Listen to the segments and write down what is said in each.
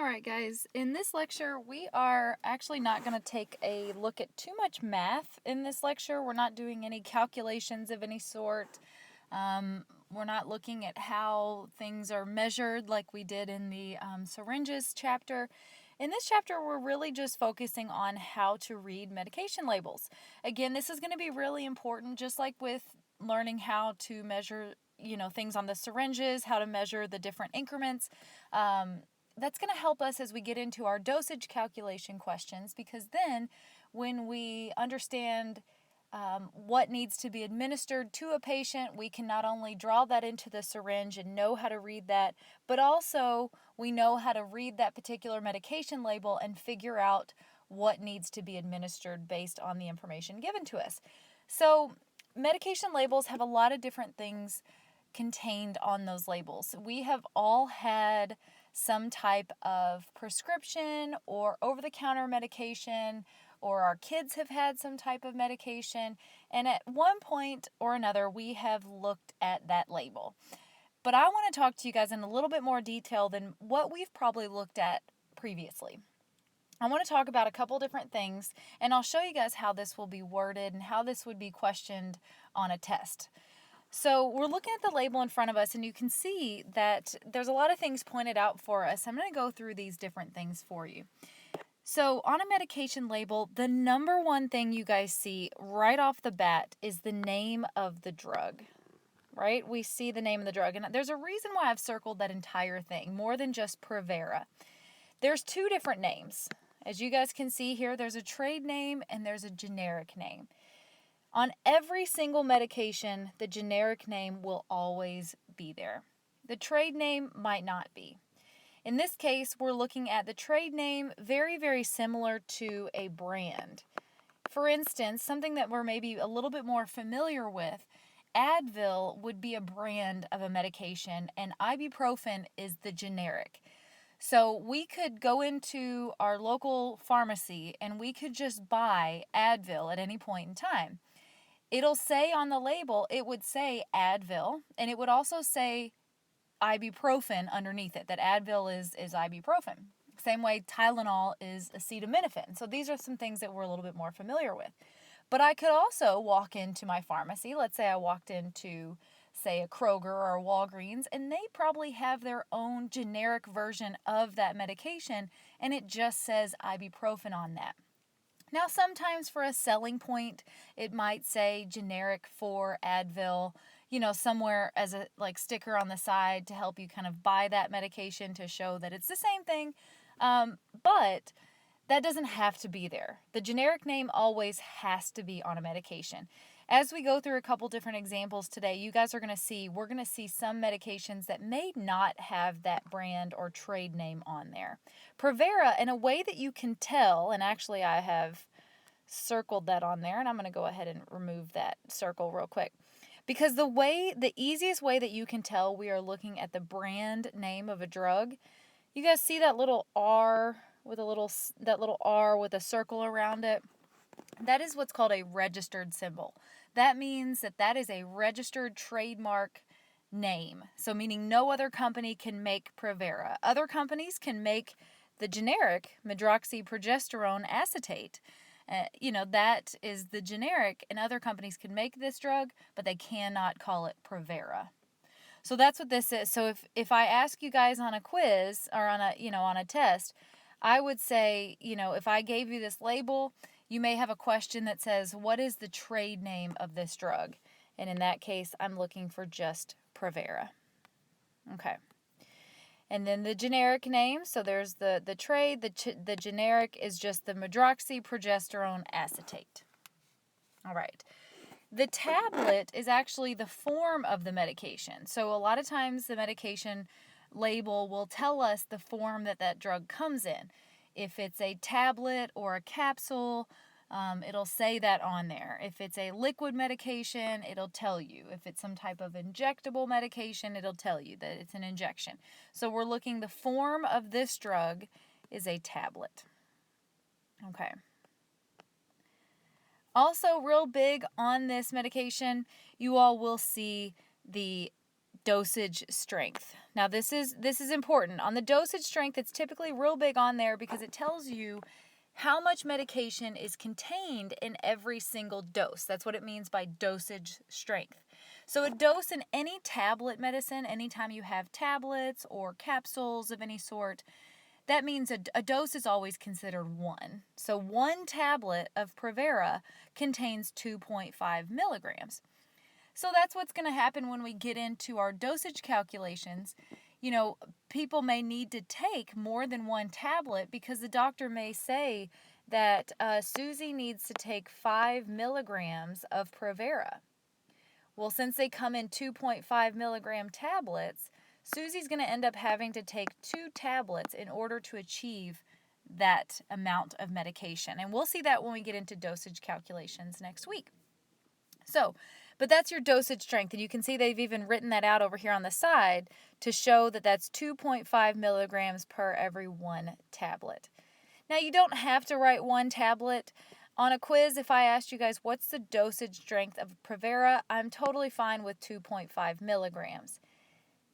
Alright guys, in this lecture we are actually not going to take a look at too much math in this lecture. We're not doing any calculations of any sort. We're not looking at how things are measured like we did in the syringes chapter. In this chapter, we're really just focusing on how to read medication labels. Again, this is going to be really important, just like with learning how to measure, things on the syringes, how to measure the different increments. That's going to help us as we get into our dosage calculation questions, because then when we understand what needs to be administered to a patient, we can not only draw that into the syringe and know how to read that, but also we know how to read that particular medication label and figure out what needs to be administered based on the information given to us. So medication labels have a lot of different things contained on those labels. We have all had some type of prescription or over-the-counter medication, or our kids have had some type of medication, and at one point or another we have looked at that label. But I want to talk to you guys in a little bit more detail than what we've probably looked at previously. I want to talk about a couple different things, and I'll show you guys how this will be worded and how this would be questioned on a test. So we're looking at the label in front of us, and you can see that there's a lot of things pointed out for us. I'm going to go through these different things for you. So on a medication label, the number one thing you guys see right off the bat is the name of the drug, right? We see the name of the drug, and there's a reason why I've circled that entire thing, more than just Provera. There's two different names. As you guys can see here, there's a trade name and there's a generic name. On every single medication, the generic name will always be there. The trade name might not be. In this case, we're looking at the trade name very, very similar to a brand. For instance, something that we're maybe a little bit more familiar with, Advil would be a brand of a medication, and ibuprofen is the generic. So we could go into our local pharmacy and we could just buy Advil at any point in time. It'll say on the label, it would say Advil, and it would also say ibuprofen underneath it, that Advil is ibuprofen. Same way Tylenol is acetaminophen. So these are some things that we're a little bit more familiar with. But I could also walk into my pharmacy. Let's say I walked into, say, a Kroger or a Walgreens, and they probably have their own generic version of that medication, and it just says ibuprofen on that. Now, sometimes for a selling point, it might say generic for Advil, somewhere as a sticker on the side to help you kind of buy that medication to show that it's the same thing. But that doesn't have to be there. The generic name always has to be on a medication. As we go through a couple different examples today, you guys are going to see, we're going to see some medications that may not have that brand or trade name on there. Provera, in a way that you can tell, and actually I have circled that on there, and I'm going to go ahead and remove that circle real quick. Because the easiest way that you can tell we are looking at the brand name of a drug, you guys see that little R with a circle around it? That is what's called a registered symbol. That means that is a registered trademark name. So meaning no other company can make Provera. Other companies can make the generic medroxyprogesterone acetate. That is the generic, and other companies can make this drug, but they cannot call it Provera. So that's what this is. So if I ask you guys on a quiz or on a test, I would say, if I gave you this label, you may have a question that says, what is the trade name of this drug? And in that case, I'm looking for just Provera. Okay. And then the generic name, so there's the trade, the generic is just the medroxyprogesterone acetate. All right. The tablet is actually the form of the medication. So a lot of times the medication label will tell us the form that drug comes in. If it's a tablet or a capsule, it'll say that on there. If it's a liquid medication, it'll tell you. If it's some type of injectable medication, it'll tell you that it's an injection. So we're looking, the form of this drug is a tablet. Okay. Also, real big on this medication, you all will see the dosage strength. Now this is important. On the dosage strength, it's typically real big on there because it tells you how much medication is contained in every single dose. That's what it means by dosage strength. So a dose in any tablet medicine, anytime you have tablets or capsules of any sort, that means a dose is always considered 1. So 1 tablet of Provera contains 2.5 milligrams. So that's what's going to happen when we get into our dosage calculations. You know, people may need to take more than 1 tablet because the doctor may say that Susie needs to take 5 milligrams of Provera. Well, since they come in 2.5 milligram tablets, Susie's going to end up having to take 2 tablets in order to achieve that amount of medication. And we'll see that when we get into dosage calculations next week. So, but that's your dosage strength, and you can see they've even written that out over here on the side to show that that's 2.5 milligrams per every 1 tablet. Now, you don't have to write 1 tablet. On a quiz, if I asked you guys what's the dosage strength of Provera, I'm totally fine with 2.5 milligrams.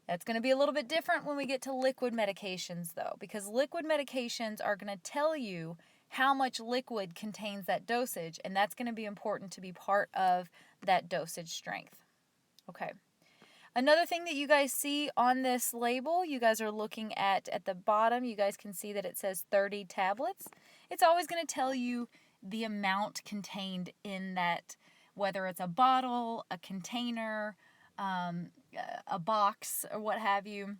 That's going to be a little bit different when we get to liquid medications, though, because liquid medications are going to tell you how much liquid contains that dosage, and that's going to be important to be part of that dosage strength. Okay. Another thing that you guys see on this label, you guys are looking at the bottom, you guys can see that it says 30 tablets. It's always going to tell you the amount contained in that, whether it's a bottle, a container, a box, or what have you.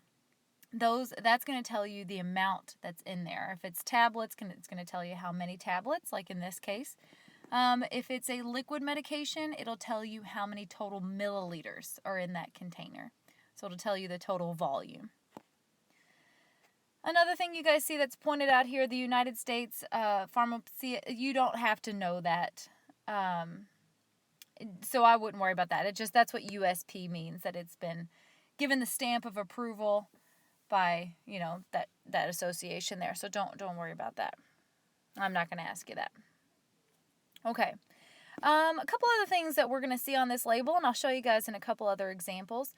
That's going to tell you the amount that's in there. If it's tablets, it's going to tell you how many tablets, like in this case. If it's a liquid medication, it'll tell you how many total milliliters are in that container. So it'll tell you the total volume. Another thing you guys see that's pointed out here, the United States pharmacy, you don't have to know that. So I wouldn't worry about that. That's what USP means, that it's been given the stamp of approval by, that association there. So don't worry about that. I'm not going to ask you that. Okay. A couple other things that we're going to see on this label, and I'll show you guys in a couple other examples.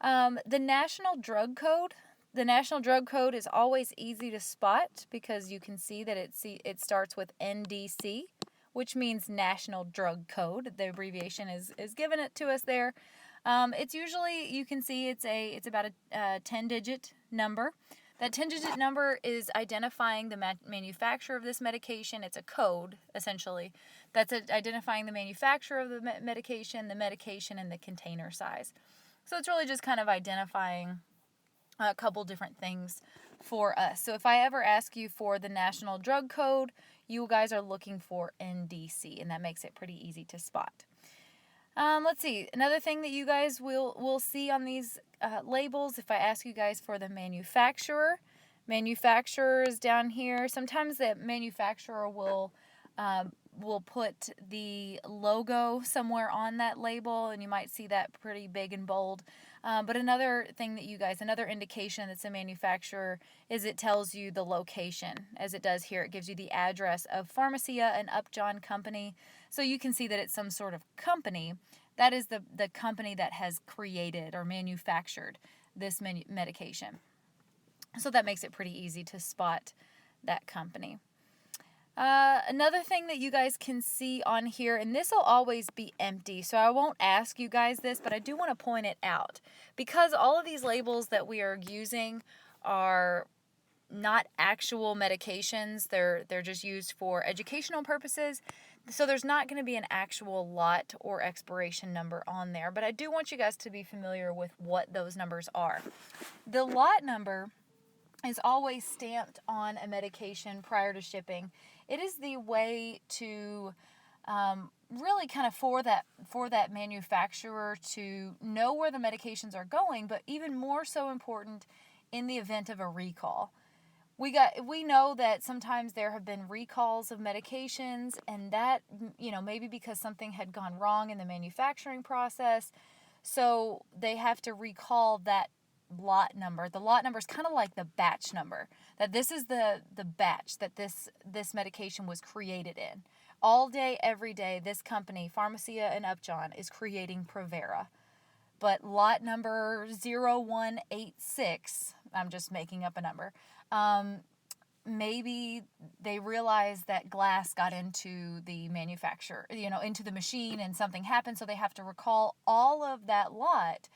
The National Drug Code. The National Drug Code is always easy to spot because you can see that it starts with NDC, which means National Drug Code. The abbreviation is given it to us there. It's usually, you can see it's about a 10-digit number. That 10-digit number is identifying the manufacturer of this medication. It's a code, essentially, that's identifying the manufacturer of the medication, and the container size. So it's really just kind of identifying a couple different things for us. So if I ever ask you for the National Drug Code, you guys are looking for NDC, and that makes it pretty easy to spot. Let's see. Another thing that you guys will see on these labels, if I ask you guys for the manufacturer is down here. Sometimes the manufacturer will put the logo somewhere on that label, and you might see that pretty big and bold. But another indication that's a manufacturer is it tells you the location, as it does here. It gives you the address of Pharmacia and Upjohn Company. So you can see that it's some sort of company. That is the company that has created or manufactured this medication. So that makes it pretty easy to spot that company. Another thing that you guys can see on here, and this will always be empty, so I won't ask you guys this, but I do want to point it out. Because all of these labels that we are using are not actual medications, they're just used for educational purposes, so there's not going to be an actual lot or expiration number on there, but I do want you guys to be familiar with what those numbers are. The lot number is always stamped on a medication prior to shipping. It is the way to really kind of for that manufacturer to know where the medications are going, but even more so important in the event of a recall. We know that sometimes there have been recalls of medications, and that, maybe because something had gone wrong in the manufacturing process, so they have to recall that lot number. The lot number is kind of like the batch number, that this is the batch that this medication was created in. All day, every day, this company, Pharmacia and Upjohn, is creating Provera. but lot number 0186, I'm just making up a number, maybe they realize that glass got into the manufacturer, into the machine, and something happened, so they have to recall all of that lot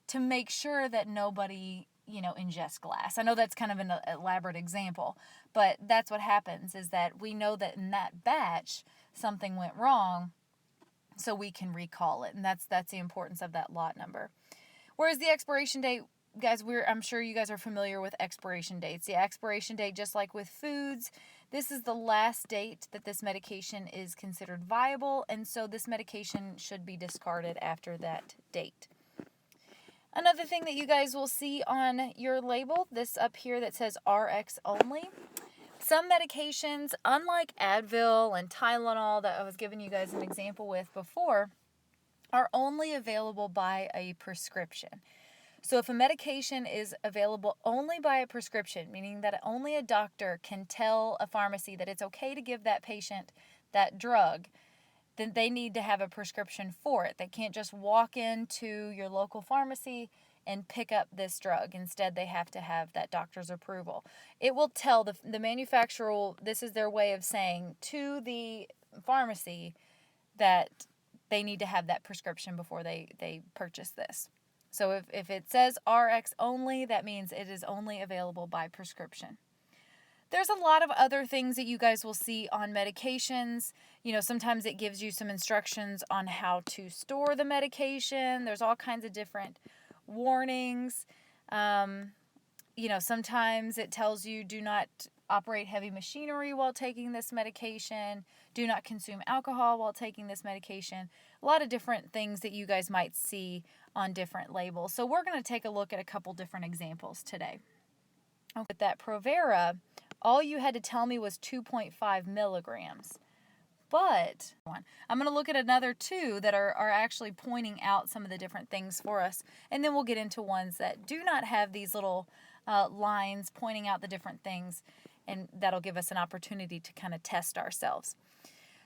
to make sure that nobody, ingests glass. I know that's kind of an elaborate example, but that's what happens, is that we know that in that batch something went wrong, so we can recall it, and that's the importance of that lot number. Whereas the expiration date, guys, I'm sure you guys are familiar with expiration dates. The expiration date, just like with foods, this is the last date that this medication is considered viable, and so this medication should be discarded after that date. Another thing that you guys will see on your label, this up here that says RX only. Some medications, unlike Advil and Tylenol that I was giving you guys an example with before, are only available by a prescription. So if a medication is available only by a prescription, meaning that only a doctor can tell a pharmacy that it's okay to give that patient that drug, then they need to have a prescription for it. They can't just walk into your local pharmacy and pick up this drug. Instead, they have to have that doctor's approval. It will tell the manufacturer, this is their way of saying to the pharmacy that they need to have that prescription before they purchase this. So if it says RX only, that means it is only available by prescription. There's a lot of other things that you guys will see on medications. Sometimes it gives you some instructions on how to store the medication. There's all kinds of different warnings. Sometimes it tells you do not operate heavy machinery while taking this medication. Do not consume alcohol while taking this medication. A lot of different things that you guys might see on different labels. So we're going to take a look at a couple different examples today. With that Provera, all you had to tell me was 2.5 milligrams. But I'm going to look at another two that are actually pointing out some of the different things for us. And then we'll get into ones that do not have these little lines pointing out the different things. And that'll give us an opportunity to kind of test ourselves.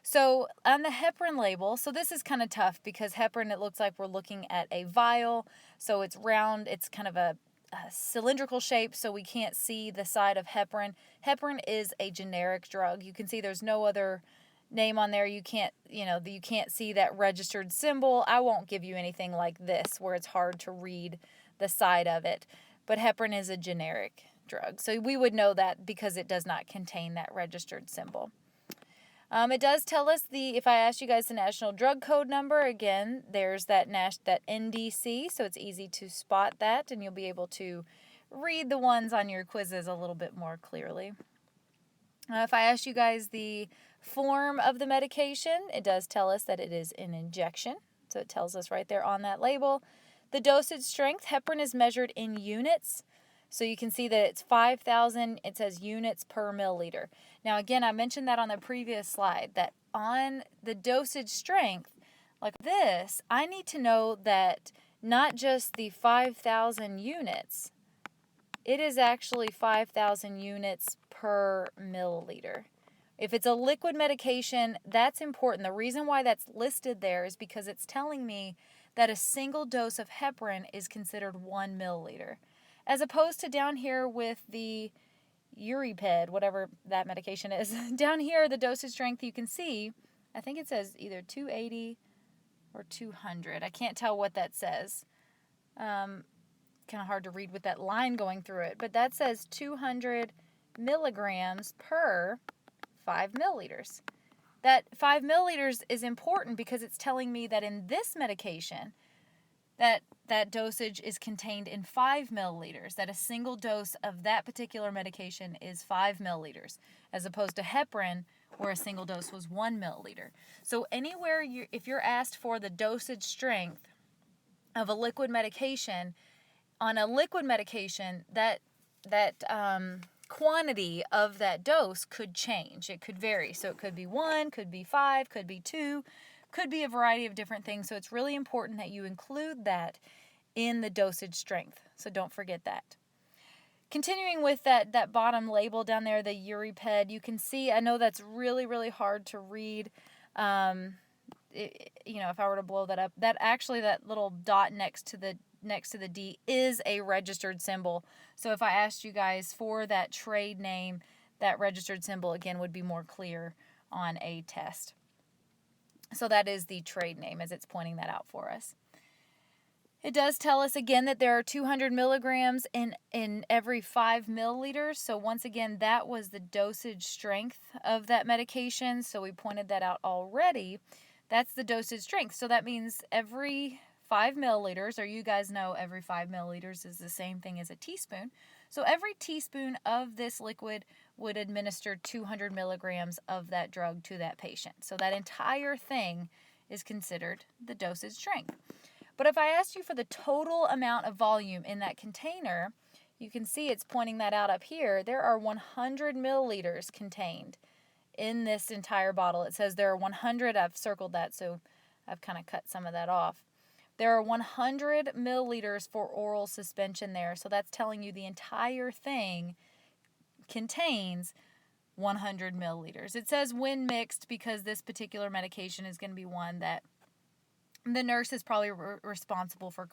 So on the heparin label, so this is kind of tough because heparin, it looks like we're looking at a vial. So it's round, it's kind of a cylindrical shape, so we can't see the side of heparin. Heparin is a generic drug. You can see there's no other name on there. You can't see that registered symbol. I won't give you anything like this where it's hard to read the side of it. But heparin is a generic drug. So we would know that because it does not contain that registered symbol. It does tell us if I asked you guys the national drug code number, again, there's that NDC, so it's easy to spot that, and you'll be able to read the ones on your quizzes a little bit more clearly. If I asked you guys the form of the medication, it does tell us that it is an injection, so it tells us right there on that label. The dosage strength, heparin is measured in units. So you can see that it's 5,000, it says units per milliliter. Now again, I mentioned that on the previous slide, that on the dosage strength, like this, I need to know that not just the 5,000 units, it is actually 5,000 units per milliliter. If it's a liquid medication, that's important. The reason why that's listed there is because it's telling me that a single dose of heparin is considered 1 milliliter. As opposed to down here with the Uriped, whatever that medication is. Down here, the dosage strength, you can see, I think it says either 280 or 200. I can't tell what that says. Kind of hard to read with that line going through it. But that says 200 milligrams per 5 milliliters. That 5 milliliters is important because it's telling me that in this medication, that dosage is contained in 5 milliliters, that a single dose of that particular medication is 5 milliliters, as opposed to heparin, where a single dose was 1 milliliter. So anywhere, if you're asked for the dosage strength of a liquid medication, on a liquid medication, that quantity of that dose could change. It could vary. So it could be 1, could be 5, could be 2, could be a variety of different things. So it's really important that you include that in the dosage strength. So don't forget that. Continuing with that bottom label down there, the Uriped, you can see, I know that's really, really hard to read. if I were to blow that up, that actually, that little dot next to the D is a registered symbol. So if I asked you guys for that trade name, that registered symbol again would be more clear on a test. So that is the trade name as it's pointing that out for us. It does tell us again that there are 200 milligrams in every 5 milliliters. So once again, that was the dosage strength of that medication. So we pointed that out already. That's the dosage strength. So that means every 5 milliliters, or you guys know every 5 milliliters is the same thing as a teaspoon. So every teaspoon of this liquid would administer 200 milligrams of that drug to that patient. So that entire thing is considered the dosage strength. But if I asked you for the total amount of volume in that container, you can see it's pointing that out up here. There are 100 milliliters contained in this entire bottle. It says there are 100. I've circled that, so I've kind of cut some of that off. There are 100 milliliters for oral suspension there. So that's telling you the entire thing contains 100 milliliters. It says when mixed because this particular medication is going to be one that the nurse is probably responsible for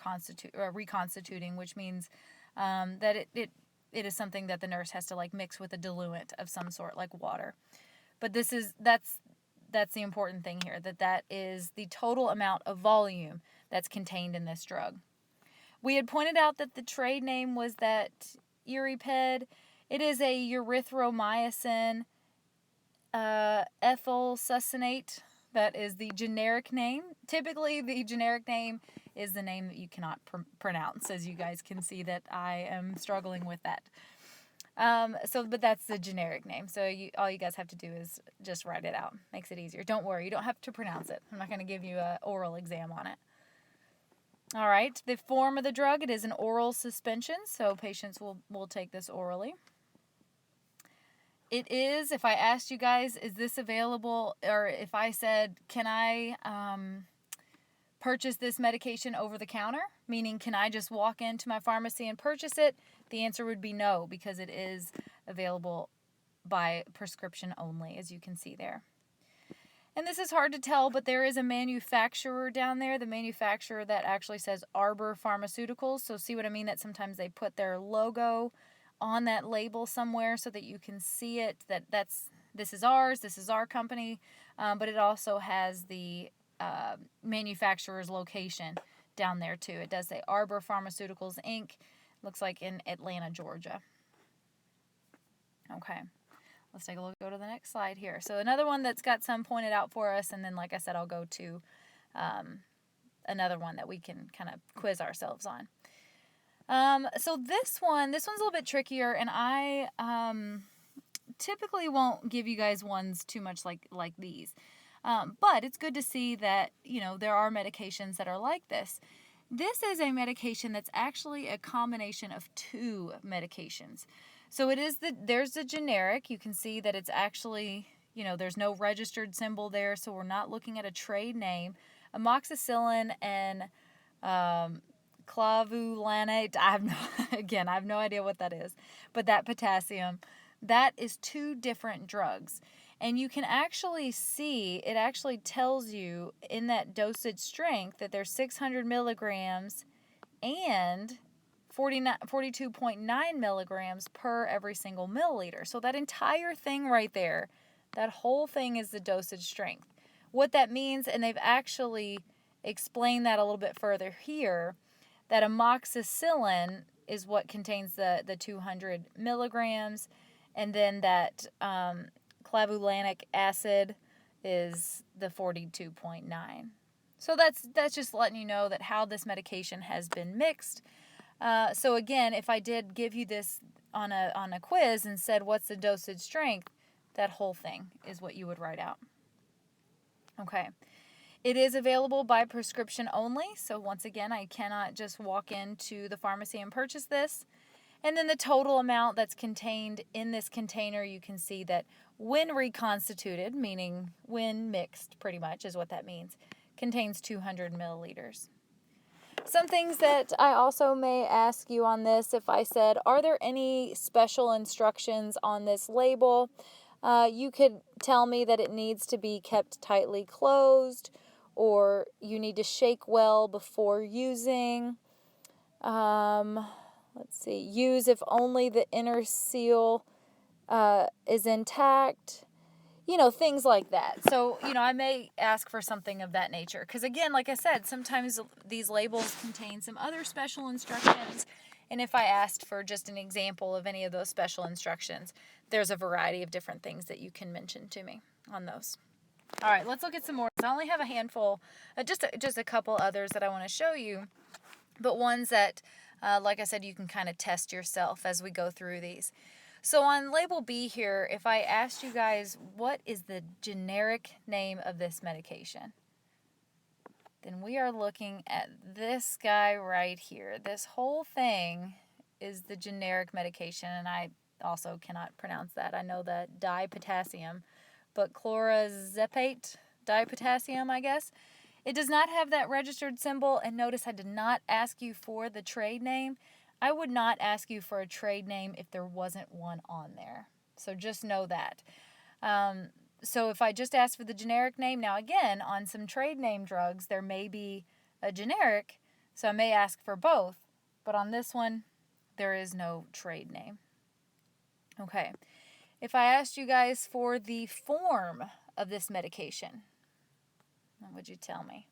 reconstituting, which means that it is something that the nurse has to like mix with a diluent of some sort, like water. But that's the important thing here, that is the total amount of volume that's contained in this drug. We had pointed out that the trade name was that Eriped. It is a erythromycin ethyl succinate. That is the generic name. Typically, the generic name is the name that you cannot pronounce, as you guys can see that I am struggling with that. But that's the generic name. So all you guys have to do is just write it out. Makes it easier. Don't worry, you don't have to pronounce it. I'm not going to give you an oral exam on it. All right, the form of the drug, it is an oral suspension, so patients will take this orally. It is, if I asked you guys, is this available, or if I said, can I purchase this medication over the counter, meaning can I just walk into my pharmacy and purchase it, the answer would be no, because it is available by prescription only, as you can see there. And this is hard to tell, but there is a manufacturer down there, the manufacturer that actually says Arbor Pharmaceuticals. So see what I mean, that sometimes they put their logo on that label somewhere so that you can see it, this is ours, this is our company, but it also has the manufacturer's location down there too. It does say Arbor Pharmaceuticals Inc. Looks like in Atlanta, Georgia. Okay, let's take a look, go to the next slide here. So another one that's got some pointed out for us, and then like I said, I'll go to another one that we can kind of quiz ourselves on. So this one's a little bit trickier, and I typically won't give you guys ones too much like these. But it's good to see that, there are medications that are like this. This is a medication that's actually a combination of two medications. So there's the generic. You can see that it's actually, there's no registered symbol there, so we're not looking at a trade name. Amoxicillin and clavulanate, I have no idea what that is, but that potassium, that is two different drugs. And you can actually see, it actually tells you in that dosage strength that there's 600 milligrams and 42.9 milligrams per every single milliliter. So that entire thing right there, that whole thing is the dosage strength. What that means, and they've actually explained that a little bit further here, that amoxicillin is what contains the 200 milligrams, and then that clavulanic acid is the 42.9. So that's just letting you know that how this medication has been mixed. So again, if I did give you this on a quiz and said what's the dosage strength, that whole thing is what you would write out. Okay. It is available by prescription only, so once again, I cannot just walk into the pharmacy and purchase this. And then the total amount that's contained in this container, you can see that when reconstituted, meaning when mixed pretty much is what that means, contains 200 milliliters. Some things that I also may ask you on this, if I said, are there any special instructions on this label? You could tell me that it needs to be kept tightly closed, or you need to shake well before using. Let's see, use if only the inner seal is intact. Things like that. So, I may ask for something of that nature. Because again, like I said, sometimes these labels contain some other special instructions. And if I asked for just an example of any of those special instructions, there's a variety of different things that you can mention to me on those. All right, let's look at some more. I only have a handful, just a couple others that I want to show you. But ones that, like I said, you can kind of test yourself as we go through these. So on label B here, if I asked you guys what is the generic name of this medication, then we are looking at this guy right here. This whole thing is the generic medication, and I also cannot pronounce that. I know that dipotassium, but clorazepate dipotassium, I guess. It does not have that registered symbol, and notice I did not ask you for the trade name. I would not ask you for a trade name if there wasn't one on there. So just know that. So if I just ask for the generic name, now again, on some trade name drugs, there may be a generic, so I may ask for both. But on this one, there is no trade name. Okay. If I asked you guys for the form of this medication, what would you tell me?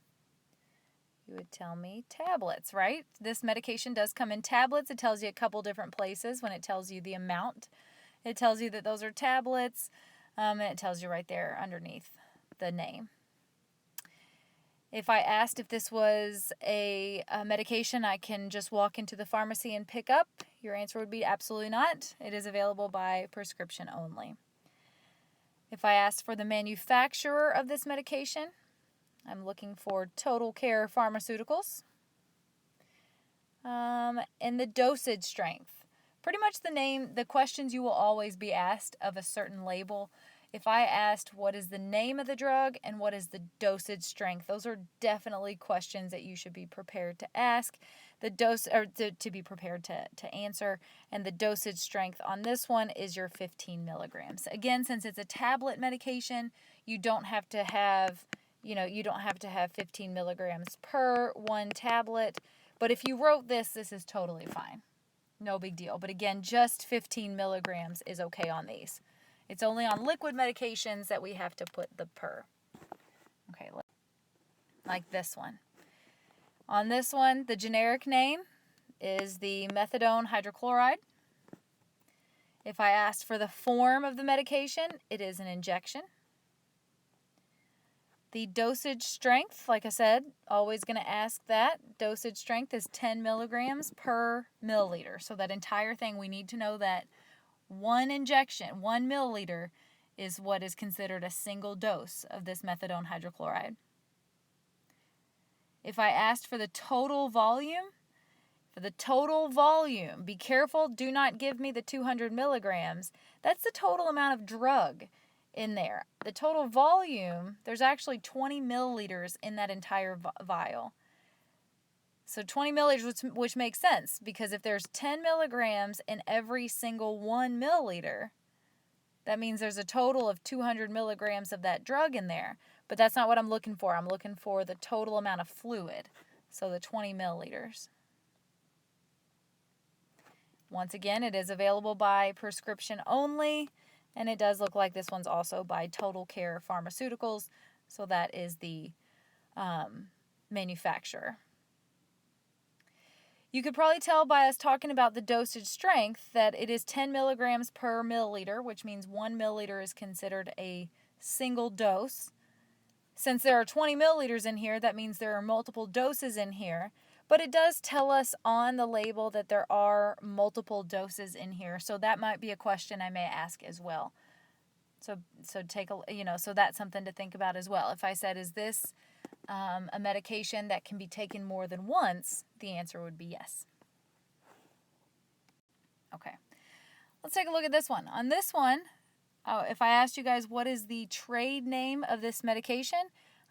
You would tell me tablets, right? This medication does come in tablets. It tells you a couple different places when it tells you the amount. It tells you that those are tablets, and it tells you right there underneath the name. If I asked if this was a medication I can just walk into the pharmacy and pick up, your answer would be absolutely not. It is available by prescription only. If I asked for the manufacturer of this medication, I'm looking for Total Care Pharmaceuticals. And the dosage strength. Pretty much the questions you will always be asked of a certain label. If I asked what is the name of the drug and what is the dosage strength, those are definitely questions that you should be prepared to ask. The dose, or to be prepared to answer. And the dosage strength on this one is your 15 milligrams. Again, since it's a tablet medication, you don't have to have 15 milligrams per one tablet. But if you wrote this is totally fine. No big deal. But again, just 15 milligrams is okay on these. It's only on liquid medications that we have to put the per. Okay, like this one. On this one, the generic name is the methadone hydrochloride. If I asked for the form of the medication, it is an injection. The dosage strength, like I said, always going to ask that. Dosage strength is 10 milligrams per milliliter. So that entire thing, we need to know that one injection, 1 milliliter, is what is considered a single dose of this methadone hydrochloride. If I asked for the total volume, be careful, do not give me the 200 milligrams. That's the total amount of drug in there. The total volume, there's actually 20 milliliters in that entire vial. So 20 milliliters, which makes sense, because if there's 10 milligrams in every single 1 milliliter, that means there's a total of 200 milligrams of that drug in there. But that's not what I'm looking for. I'm looking for the total amount of fluid, so the 20 milliliters. Once again, it is available by prescription only. And it does look like this one's also by Total Care Pharmaceuticals. So that is the manufacturer. You could probably tell by us talking about the dosage strength that it is 10 milligrams per milliliter, which means 1 milliliter is considered a single dose. Since there are 20 milliliters in here, that means there are multiple doses in here. But it does tell us on the label that there are multiple doses in here. So that might be a question I may ask as well. So that's something to think about as well. If I said, is this a medication that can be taken more than once? The answer would be yes. Okay. Let's take a look at this one. On this one, if I asked you guys what is the trade name of this medication,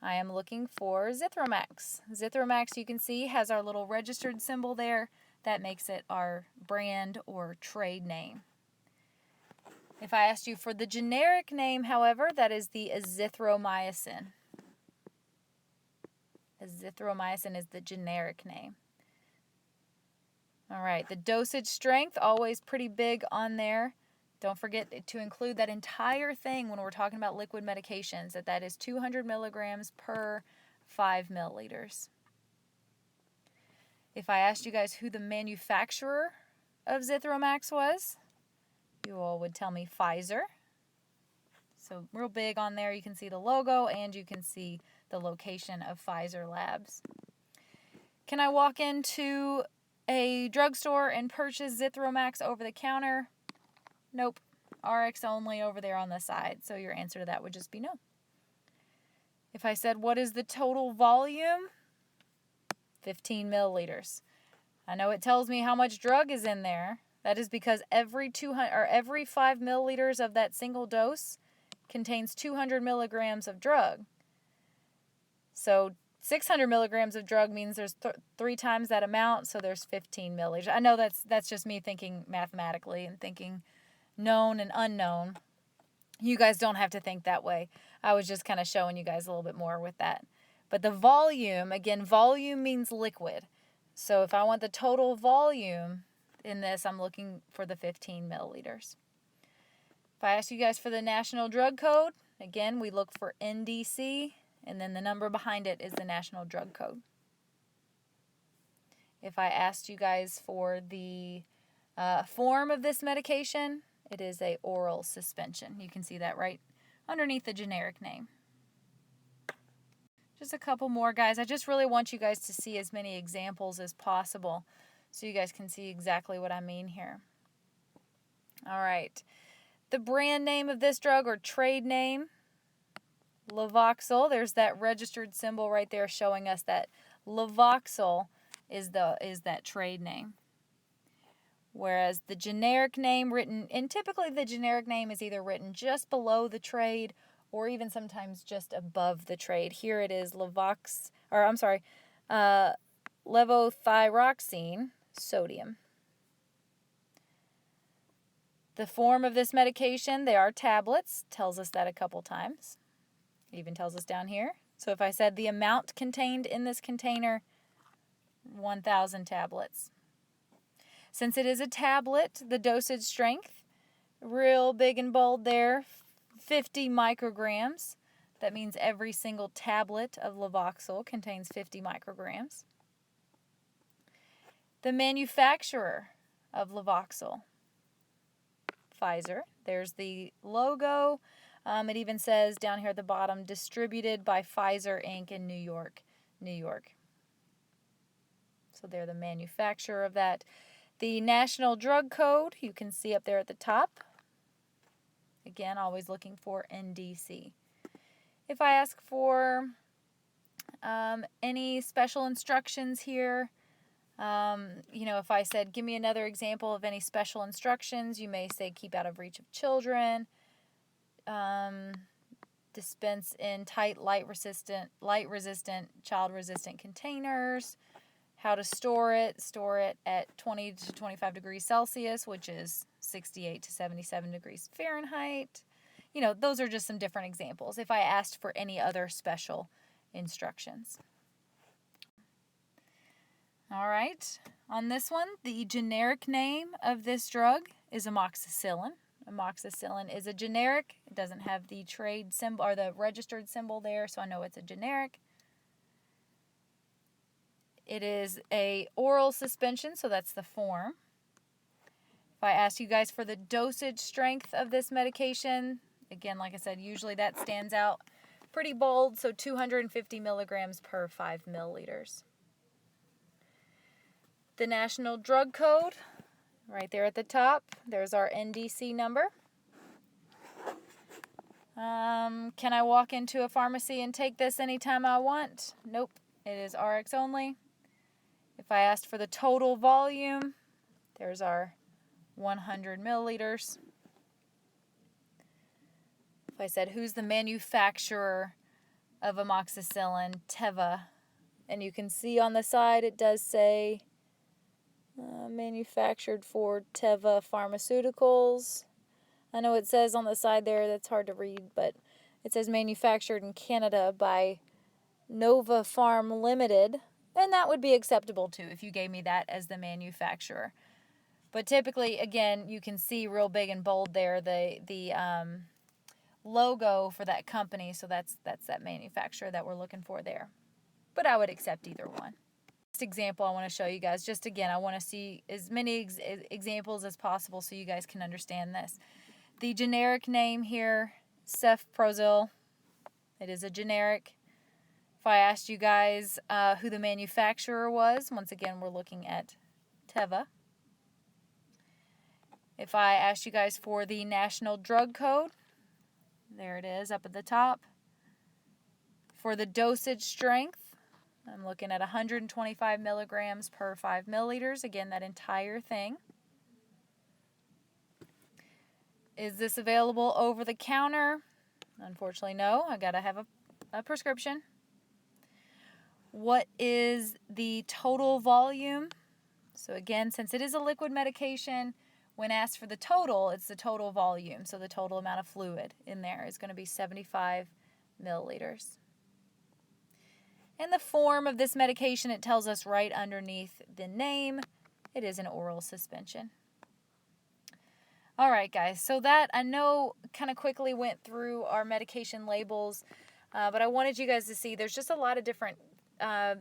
I am looking for Zithromax. Zithromax, you can see, has our little registered symbol there. That makes it our brand or trade name. If I asked you for the generic name, however, that is the azithromyosin. Azithromycin is the generic name. All right, the dosage strength, always pretty big on there. Don't forget to include that entire thing when we're talking about liquid medications, that is 200 milligrams per 5 milliliters. If I asked you guys who the manufacturer of Zithromax was, you all would tell me Pfizer. So real big on there, you can see the logo and you can see the location of Pfizer Labs. Can I walk into a drugstore and purchase Zithromax over the counter? Nope. RX only over there on the side. So your answer to that would just be no. If I said, what is the total volume? 15 milliliters. I know it tells me how much drug is in there. That is because every 5 milliliters of that single dose contains 200 milligrams of drug. So 600 milligrams of drug means there's 3 times that amount, so there's 15 milliliters. I know that's just me thinking mathematically and thinking known and unknown. You guys don't have to think that way. I was just kind of showing you guys a little bit more with that. But the volume, again, volume means liquid. So if I want the total volume in this, I'm looking for the 15 milliliters. If I ask you guys for the national drug code, again, we look for NDC, and then the number behind it is the national drug code. If I asked you guys for the form of this medication, it is a oral suspension. You can see that right underneath the generic name. Just a couple more, guys. I just really want you guys to see as many examples as possible so you guys can see exactly what I mean here. All right. The brand name of this drug, or trade name, Levoxyl. There's that registered symbol right there showing us that Levoxyl is that trade name. Whereas the generic name written, and typically the generic name is either written just below the trade or even sometimes just above the trade. Here it is levothyroxine sodium. The form of this medication, they are tablets, tells us that a couple times. It even tells us down here. So if I said the amount contained in this container, 1,000 tablets. Since it is a tablet, the dosage strength, real big and bold there, 50 micrograms. That means every single tablet of Levoxyl contains 50 micrograms. The manufacturer of Levoxyl, Pfizer. There's the logo. It even says down here at the bottom, distributed by Pfizer Inc. in New York, New York. So they're the manufacturer of that. The national drug code, you can see up there at the top. Again, always looking for NDC. If I ask for any special instructions here, if I said, give me another example of any special instructions, you may say keep out of reach of children, dispense in tight, light-resistant, child-resistant containers, how to store it at 20 to 25 degrees Celsius, which is 68 to 77 degrees Fahrenheit. Those are just some different examples if I asked for any other special instructions. All right, on this one, the generic name of this drug is amoxicillin. Amoxicillin is a generic. It doesn't have the trade symbol or the registered symbol there, so I know it's a generic. It is a oral suspension, so that's the form. If I ask you guys for the dosage strength of this medication, again, like I said, usually that stands out pretty bold, so 250 milligrams per 5 milliliters. The national drug code, right there at the top, there's our NDC number. Can I walk into a pharmacy and take this anytime I want? Nope, it is RX only. If I asked for the total volume, there's our 100 milliliters. If I said, who's the manufacturer of amoxicillin? Teva. And you can see on the side it does say manufactured for Teva Pharmaceuticals. I know it says on the side there, that's hard to read, but it says manufactured in Canada by Nova Farm Limited, then that would be acceptable too if you gave me that as the manufacturer. But typically, again, you can see real big and bold there the logo for that company, so that's that manufacturer that we're looking for there. But I would accept either one. Next example I want to show you guys, just again, I want to see as many examples as possible so you guys can understand this. The generic name here, cephprozil, it is a generic. If I asked you guys who the manufacturer was, once again, we're looking at Teva. If I asked you guys for the National Drug Code, there it is up at the top. For the dosage strength, I'm looking at 125 milligrams per 5 milliliters. Again, that entire thing. Is this available over the counter? Unfortunately, no. I gotta have a prescription. What is the total volume? So again, since it is a liquid medication, when asked for the total, it's the total volume. So the total amount of fluid in there is going to be 75 milliliters. And the form of this medication, it tells us right underneath the name. It is an oral suspension. All right, guys. So that, I know, kind of quickly went through our medication labels, but I wanted you guys to see there's just a lot of different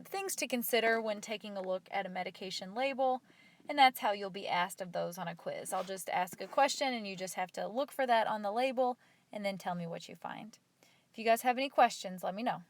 things to consider when taking a look at a medication label, and that's how you'll be asked of those on a quiz. I'll just ask a question, and you just have to look for that on the label, and then tell me what you find. If you guys have any questions, let me know.